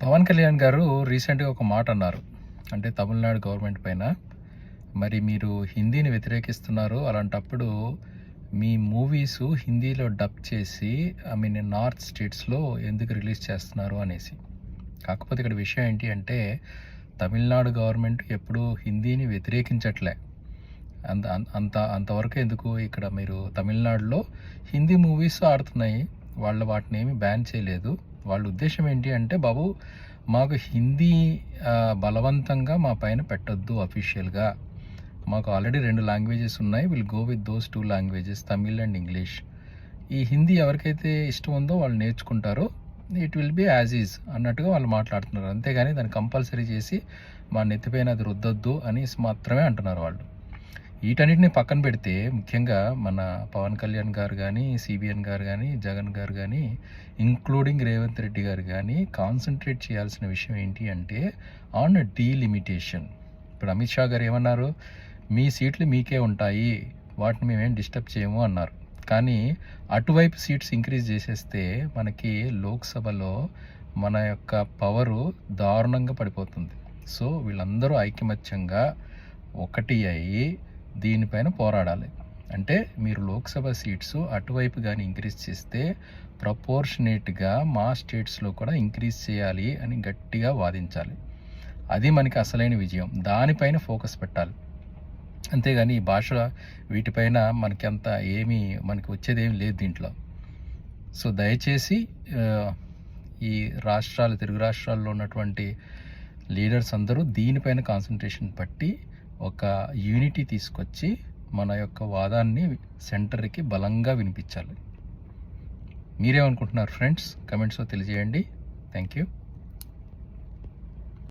పవన్ కళ్యాణ్ గారు రీసెంట్గా ఒక మాట అన్నారు. అంటే తమిళనాడు గవర్నమెంట్ పైన, మరి మీరు హిందీని వ్యతిరేకిస్తున్నారు, అలాంటప్పుడు మీ మూవీస్ హిందీలో డబ్ చేసి నార్త్ స్టేట్స్లో ఎందుకు రిలీజ్ చేస్తున్నారు అనేసి. కాకపోతే ఇక్కడ విషయం ఏంటి అంటే, తమిళనాడు గవర్నమెంట్ ఎప్పుడూ హిందీని వ్యతిరేకించట్లే. అంత అంత అంతవరకు ఎందుకు, ఇక్కడ మీరు తమిళనాడులో హిందీ మూవీస్ ఆడుతున్నాయి, వాళ్ళు వాటిని ఏమి బ్యాన్ చేయలేదు. వాళ్ళ ఉద్దేశం ఏంటి అంటే, బాబు మాకు హిందీ బలవంతంగా మా పైన పెట్టొద్దు, అఫీషియల్గా మాకు ఆల్రెడీ 2 లాంగ్వేజెస్ ఉన్నాయి, will go with those 2 languages, Tamil and English. ఈ హిందీ ఎవరికైతే ఇష్టం ఉందో వాళ్ళు నేర్చుకుంటారో, it will be as is అన్నట్టుగా వాళ్ళు మాట్లాడుతున్నారు. అంతేగాని దాన్ని కంపల్సరీ చేసి మా నెత్తిపైన అది రుద్దొద్దు అనేసి మాత్రమే అంటున్నారు వాళ్ళు. వీటన్నిటిని పక్కన పెడితే, ముఖ్యంగా మన పవన్ కళ్యాణ్ గారు కానీ, సిబిఎన్ గారు కానీ, జగన్ గారు కానీ, ఇంక్లూడింగ్ రేవంత్ రెడ్డి గారు కానీ కాన్సన్ట్రేట్ చేయాల్సిన విషయం ఏంటి అంటే ఆన్ డీలిమిటేషన్. ఇప్పుడు అమిత్ షా గారు ఏమన్నారు, మీ సీట్లు మీకే ఉంటాయి, వాటిని మేమేం డిస్టర్బ్ చేయము అన్నారు. కానీ అటువైపు సీట్స్ ఇంక్రీజ్ చేసేస్తే మనకి లోక్సభలో మన యొక్క పవరు దారుణంగా పడిపోతుంది. సో వీళ్ళందరూ ఐకమత్యంగా ఒకటి అయ్యి దీనిపైన పోరాడాలి. అంటే మీరు లోక్సభ సీట్స్ అటువైపు కానీ ఇంక్రీజ్ చేస్తే ప్రపోర్షనేట్గా మా స్టేట్స్లో కూడా ఇంక్రీజ్ చేయాలి అని గట్టిగా వాదించాలి. అది మనకి అసలైన విజయం, దానిపైన ఫోకస్ పెట్టాలి. అంతేగాని ఈ భాష వీటిపైన మనకి వచ్చేదేమి లేదు దీంట్లో. సో దయచేసి ఈ తెలుగు రాష్ట్రాల్లో ఉన్నటువంటి లీడర్స్ అందరూ దీనిపైన కాన్సన్ట్రేషన్ పట్టి ఒక యూనిటీ తీసుకొచ్చి మన యొక్క వాదాన్ని సెంటర్కి బలంగా వినిపించాలి. మీరేమనుకుంటున్నారు ఫ్రెండ్స్? కమెంట్స్లో తెలియజేయండి. Thank you.